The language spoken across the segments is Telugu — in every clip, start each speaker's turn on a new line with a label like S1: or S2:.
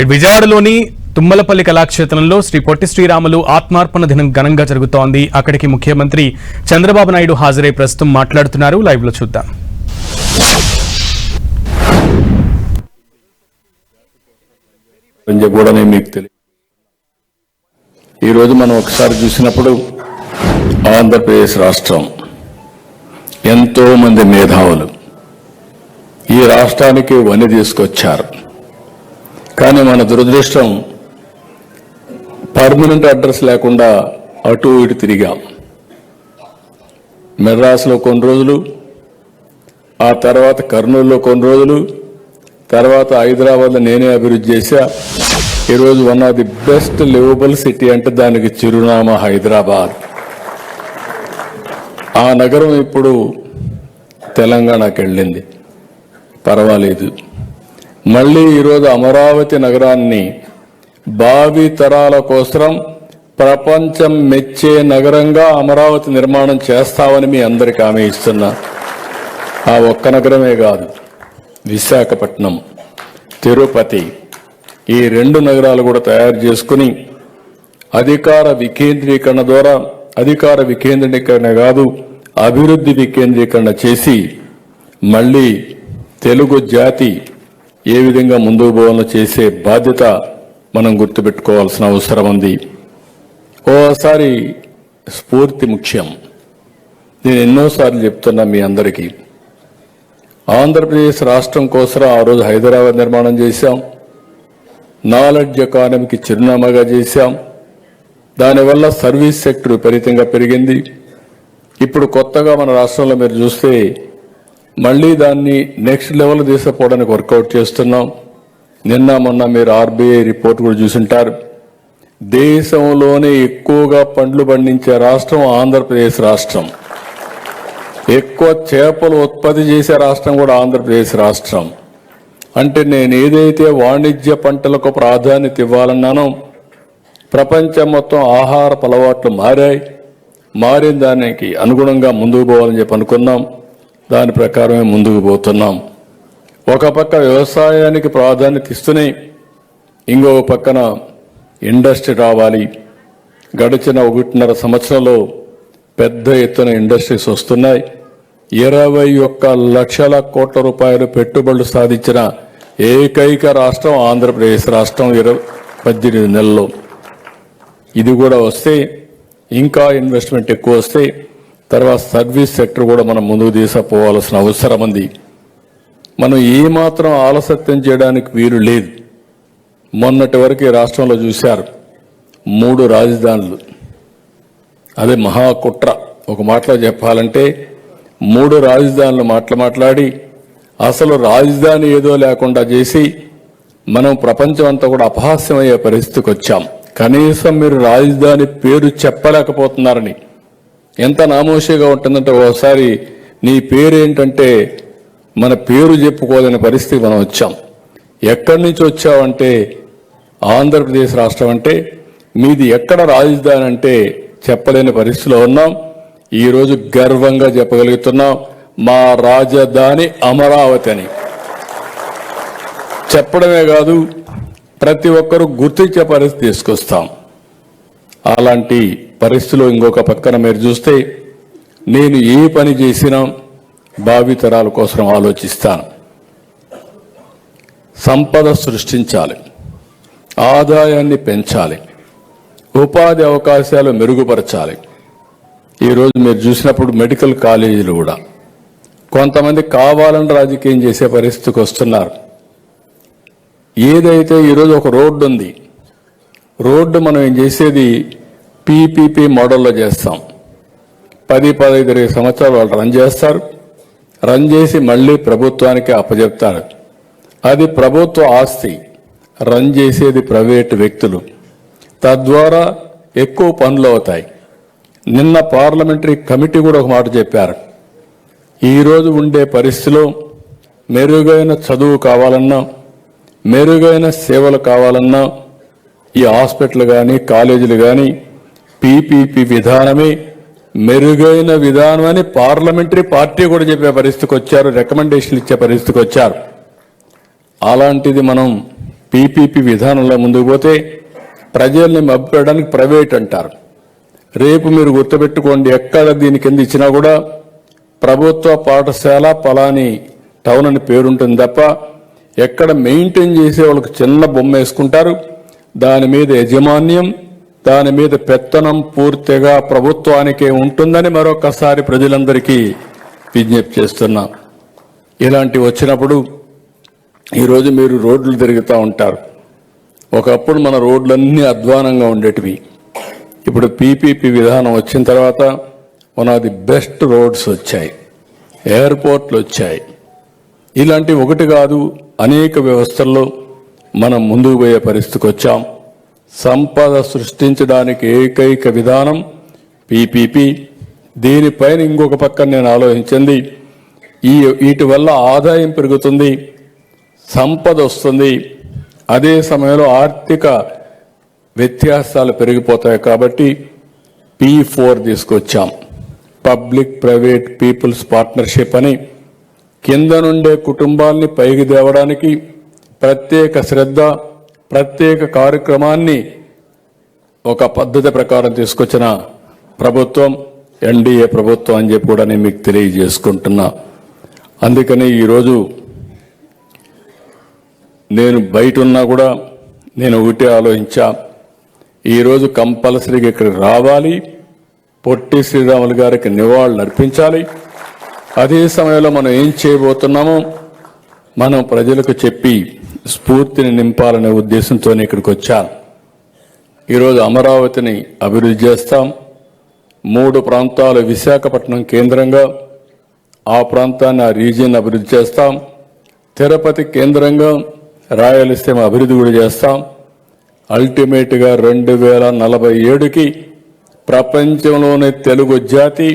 S1: విజయవాడలోని తుమ్మలపల్లి కళాక్షేత్రంలో శ్రీ పొట్టి శ్రీరాములు ఆత్మార్పణ దినం ఘనంగా జరుగుతోంది. అక్కడికి ముఖ్యమంత్రి చంద్రబాబు నాయుడు హాజరై ప్రస్తుతం మాట్లాడుతున్నారు. లైవ్ లో చూద్దాం.
S2: ఈరోజు మనం ఒకసారి చూసినప్పుడు ఆంధ్రప్రదేశ్ రాష్ట్రం ఎంతో మంది మేధావులు ఈ రాష్ట్రానికి వని తీసుకొచ్చారు. కానీ మన దురదృష్టం పర్మనెంట్ అడ్రస్ లేకుండా అటు ఇటు తిరిగాం. మెడ్రాస్లో కొన్ని రోజులు, ఆ తర్వాత కర్నూలులో కొన్ని రోజులు, తర్వాత హైదరాబాద్లో నేనే అభివృద్ధి చేశా. ఈరోజు one of the best liveable city అంటే దానికి చిరునామా హైదరాబాద్. ఆ నగరం ఇప్పుడు తెలంగాణకి వెళ్ళింది, పర్వాలేదు. మళ్ళీ ఈరోజు అమరావతి నగరాన్ని భావి తరాల కోసం ప్రపంచం మెచ్చే నగరంగా అమరావతి నిర్మాణం చేస్తామని మీ అందరికీ హామీ ఇస్తున్నా. ఆ ఒక్క నగరమే కాదు, విశాఖపట్నం, తిరుపతి, ఈ రెండు నగరాలు కూడా తయారు చేసుకుని అధికార వికేంద్రీకరణ ద్వారా, అధికార వికేంద్రీకరణ కాదు అభివృద్ధి వికేంద్రీకరణ చేసి మళ్ళీ తెలుగు జాతి ఏ విధంగా ముందుకు పోవాలో చేసే బాధ్యత మనం గుర్తుపెట్టుకోవాల్సిన అవసరం ఉంది. ఓసారి స్ఫూర్తి ముఖ్యం. నేను ఎన్నోసార్లు చెప్తున్నా మీ అందరికీ, ఆంధ్రప్రదేశ్ రాష్ట్రం కోసం ఆ రోజు హైదరాబాద్ నిర్మాణం చేశాం, నాలెడ్జ్ ఎకానమీకి చిరునామాగా చేశాం. దానివల్ల సర్వీస్ సెక్టర్ విపరీతంగా పెరిగింది. ఇప్పుడు కొత్తగా మన రాష్ట్రంలో మీరు చూస్తే మళ్ళీ దాన్ని నెక్స్ట్ లెవెల్ తీసుకుపోవడానికి వర్కౌట్ చేస్తున్నాం. నిన్న మొన్న మీరు ఆర్బీఐ రిపోర్ట్ కూడా చూసుంటారు. దేశంలోనే ఎక్కువగా పండ్లు పండించే రాష్ట్రం ఆంధ్రప్రదేశ్ రాష్ట్రం, ఎక్కువ చేపలు ఉత్పత్తి చేసే రాష్ట్రం కూడా ఆంధ్రప్రదేశ్ రాష్ట్రం. అంటే నేను ఏదైతే వాణిజ్య పంటలకు ప్రాధాన్యత ఇవ్వాలన్నానో, ప్రపంచం మొత్తం ఆహార అలవాట్లు మారిన దానికి అనుగుణంగా ముందుకు పోవాలని చెప్పి అనుకున్నాం. దాని ప్రకారమే ముందుకు పోతున్నాం. ఒక పక్క వ్యవసాయానికి ప్రాధాన్యత ఇస్తూనే ఇంకో పక్కన ఇండస్ట్రీ రావాలి. గడిచిన 1.5 సంవత్సరంలో పెద్ద ఎత్తున ఇండస్ట్రీస్ వస్తున్నాయి. 21 లక్షల కోట్ల రూపాయలు పెట్టుబడులు సాధించిన ఏకైక రాష్ట్రం ఆంధ్రప్రదేశ్ రాష్ట్రం 18 నెలల్లో. ఇది కూడా వస్తే, ఇంకా ఇన్వెస్ట్మెంట్ ఎక్కువ వస్తే, తర్వాత సర్వీస్ సెక్టర్ కూడా మనం ముందుకు తీసుకుపోవాల్సిన అవసరం ఉంది. మనం ఏమాత్రం ఆలస్యం చేయడానికి వీలు లేదు. మొన్నటి వరకు ఈ రాష్ట్రంలో చూశారు 3 రాజధానులు. అదే మహాకుట్ర. ఒక మాటలో చెప్పాలంటే 3 రాజధానులు మాట్లాడి అసలు రాజధాని ఏదో లేకుండా చేసి మనం ప్రపంచం అంతా కూడా అపహాస్యమయ్యే పరిస్థితికి వచ్చాం. కనీసం మీరు రాజధాని పేరు చెప్పలేకపోతున్నారని. ఎంత నామోషిగా ఉంటుందంటే ఓసారి నీ పేరేంటంటే మన పేరు చెప్పుకోలేని పరిస్థితి మనం వచ్చాం. ఎక్కడి నుంచి వచ్చావంటే ఆంధ్రప్రదేశ్ రాష్ట్రం అంటే మీది ఎక్కడ రాజధాని అంటే చెప్పలేని పరిస్థితిలో ఉన్నాం. ఈరోజు గర్వంగా చెప్పగలుగుతున్నాం, మా రాజధాని అమరావతి అని. చెప్పడమే కాదు, ప్రతి ఒక్కరూ గుర్తించే పరిస్థితి తీసుకొస్తాం. అలాంటి పరిస్థితిలో ఇంకొక పక్కన మీరు చూస్తే నేను ఏ పని చేసినా భావితరాల కోసం ఆలోచిస్తాను. సంపద సృష్టించాలి, ఆదాయాన్ని పెంచాలి, ఉపాధి అవకాశాలు మెరుగుపరచాలి. ఈరోజు మీరు చూసినప్పుడు మెడికల్ కాలేజీలు కూడా కొంతమంది కావాలని రాజకీయం చేసే పరిస్థితికి వస్తున్నారు. ఏదైతే ఈరోజు ఒక రోడ్డు ఉంది, రోడ్డు మనం ఏం చేసేది పీపీపీ మోడల్లో చేస్తాం. 10-15 సంవత్సరాలు వాళ్ళు రన్ చేస్తారు. రన్ చేసి మళ్ళీ ప్రభుత్వానికి అప్పచెప్తారు. అది ప్రభుత్వ ఆస్తి, రన్ చేసేది ప్రైవేటు వ్యక్తులు. తద్వారా ఎక్కువ పనులు అవుతాయి. నిన్న పార్లమెంటరీ కమిటీ కూడా ఒక మాట చెప్పారు. ఈరోజు ఉండే పరిస్థితిలో మెరుగైన చదువు కావాలన్నా, మెరుగైన సేవలు కావాలన్నా ఈ హాస్పిటల్ కానీ కాలేజీలు కానీ పీపీపీ విధానమే మెరుగైన విధానం అని పార్లమెంటరీ పార్టీ కూడా చెప్పే పరిస్థితికి వచ్చారు, రికమెండేషన్లు ఇచ్చే పరిస్థితికి వచ్చారు. అలాంటిది మనం పీపీపీ విధానంలో ముందుకు పోతే ప్రజల్ని మభ్యపెట్టడానికి ప్రైవేట్ అంటారు. రేపు మీరు గుర్తుపెట్టుకోండి, ఎక్కడ దీని కింద ఇచ్చినా కూడా ప్రభుత్వ పాఠశాల పలాని టౌన్ అని పేరుంటుంది తప్ప ఎక్కడ మెయింటైన్ చేసే వాళ్ళకి చిన్న బొమ్మ వేసుకుంటారు. దాని మీద యజమాన్యం, దాని మీద పెత్తనం పూర్తిగా ప్రభుత్వానికే ఉంటుందని మరొకసారి ప్రజలందరికీ విజ్ఞప్తి చేస్తున్నా. ఇలాంటివి వచ్చినప్పుడు ఈరోజు మీరు రోడ్లు తిరుగుతూ ఉంటారు. ఒకప్పుడు మన రోడ్లన్నీ అధ్వానంగా ఉండేటివి. ఇప్పుడు పీపీపీ విధానం వచ్చిన తర్వాత one of the best roads వచ్చాయి, ఎయిర్పోర్ట్లు వచ్చాయి. ఇలాంటి ఒకటి కాదు, అనేక వ్యవస్థల్లో మనం ముందుకు పోయే పరిస్థితికి వచ్చాం. సంపద సృష్టించడానికి ఏకైక విధానం పీపీపీ. దీనిపైన ఇంకొక పక్కన నేను ఆలోచించింది, వీటి వల్ల ఆదాయం పెరుగుతుంది, సంపద వస్తుంది, అదే సమయంలో ఆర్థిక వ్యత్యాసాలు పెరిగిపోతాయి. కాబట్టి P4 తీసుకొచ్చాం, పబ్లిక్ ప్రైవేట్ పీపుల్స్ పార్ట్నర్షిప్ అని. కింద నుండే కుటుంబాల్ని పైకి తేవడానికి ప్రత్యేక శ్రద్ధ, ప్రత్యేక కార్యక్రమాన్ని ఒక పద్ధతి ప్రకారం తీసుకొచ్చిన ప్రభుత్వం ఎన్డీఏ ప్రభుత్వం అని చెప్పి కూడా నేను మీకు తెలియజేసుకుంటున్నా. అందుకని ఈరోజు నేను బయట ఉన్నా కూడా నేను ఒకటే ఆలోచించా, ఈరోజు కంపల్సరీగా ఇక్కడికి రావాలి, పొట్టి శ్రీరాములు గారికి నివాళులు అర్పించాలి. అదే సమయంలో మనం ఏం చేయబోతున్నామో మనం ప్రజలకు చెప్పి స్ఫూర్తిని నింపాలనే ఉద్దేశంతో ఇక్కడికి వచ్చాను. ఈరోజు అమరావతిని అభివృద్ధి చేస్తాం. 3 ప్రాంతాలు విశాఖపట్నం కేంద్రంగా ఆ ప్రాంతాన్ని, ఆ రీజియన్ అభివృద్ధి చేస్తాం. తిరుపతి కేంద్రంగా రాయలసీమ అభివృద్ధి కూడా చేస్తాం. అల్టిమేట్గా 2047కి ప్రపంచంలోని తెలుగు జాతి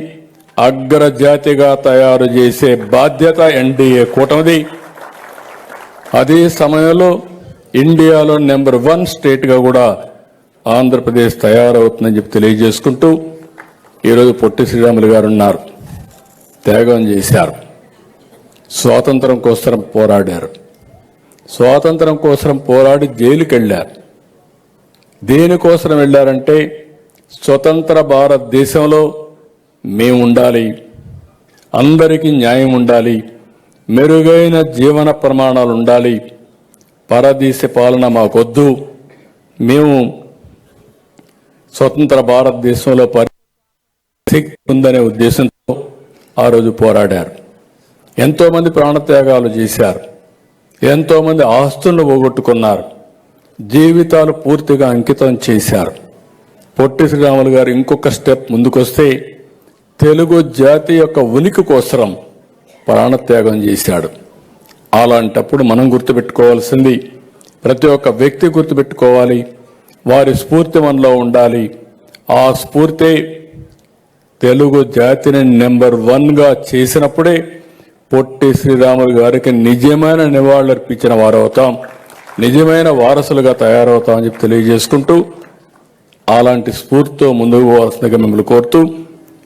S2: అగ్రజాతిగా తయారు చేసే బాధ్యత ఎన్డీఏ కూటమిది. అదే సమయంలో ఇండియాలో నెంబర్ 1 స్టేట్గా కూడా ఆంధ్రప్రదేశ్ తయారవుతుందని చెప్పి తెలియజేసుకుంటూ, ఈరోజు పొట్టి శ్రీరాములు గారు ఉన్నారు, త్యాగం చేశారు, స్వాతంత్రం కోసం పోరాడారు, స్వాతంత్రం కోసం పోరాడి జైలుకి వెళ్ళారు. దేనికోసం వెళ్ళారంటే స్వతంత్ర భారతదేశంలో మేము ఉండాలి, అందరికీ న్యాయం ఉండాలి, మెరుగైన జీవన ప్రమాణాలు ఉండాలి, పరదేశ పాలన మాకొద్దు, మేము స్వతంత్ర భారతదేశంలో శక్తి ఉందనే ఉద్దేశంతో ఆ రోజు పోరాడారు. ఎంతోమంది ప్రాణత్యాగాలు చేశారు, ఎంతోమంది ఆస్తులను పోగొట్టుకున్నారు, జీవితాలు పూర్తిగా అంకితం చేశారు. పొట్టి శ్రీరాములు గారు ఇంకొక స్టెప్ ముందుకొస్తే తెలుగు జాతి యొక్క ఉనికి కోసం ప్రాణత్యాగం చేశాడు. అలాంటప్పుడు మనం గుర్తుపెట్టుకోవాల్సింది, ప్రతి ఒక్క వ్యక్తి గుర్తుపెట్టుకోవాలి, వారి స్ఫూర్తి మనలో ఉండాలి. ఆ స్ఫూర్తి తెలుగు జాతిని నెంబర్ 1గా చేసినప్పుడే పొట్టి శ్రీరాములు గారికి నిజమైన నివాళులర్పించిన వారు అవుతాం, నిజమైన వారసులుగా తయారవుతామని చెప్పి తెలియజేసుకుంటూ, అలాంటి స్ఫూర్తితో ముందుకు పోవాల్సిందిగా మిమ్మల్ని కోరుతూ,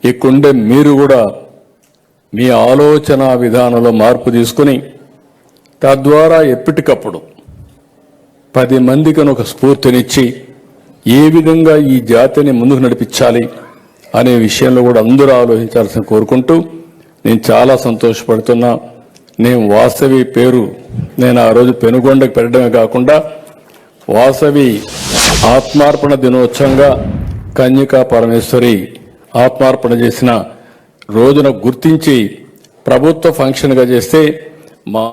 S2: ఇక్కడుండే మీరు కూడా మీ ఆలోచన విధానంలో మార్పు తీసుకుని తద్వారా ఎప్పటికప్పుడు 10 మందికి ఒక స్ఫూర్తినిచ్చి ఏ విధంగా ఈ జాతిని ముందుకు నడిపించాలి అనే విషయంలో కూడా అందరూ ఆలోచించాల్సిన కోరుకుంటూ, నేను చాలా సంతోషపడుతున్నా. నేను వాసవి పేరు నేను ఆ రోజు పెనుగొండకు పెట్టడమే కాకుండా వాసవి ఆత్మార్పణ దినోత్సవంగా కన్యకా పరమేశ్వరి ఆత్మార్పణ చేసిన రోజున గుర్తించి ప్రభుత్వ ఫంక్షన్గా చేస్తే మా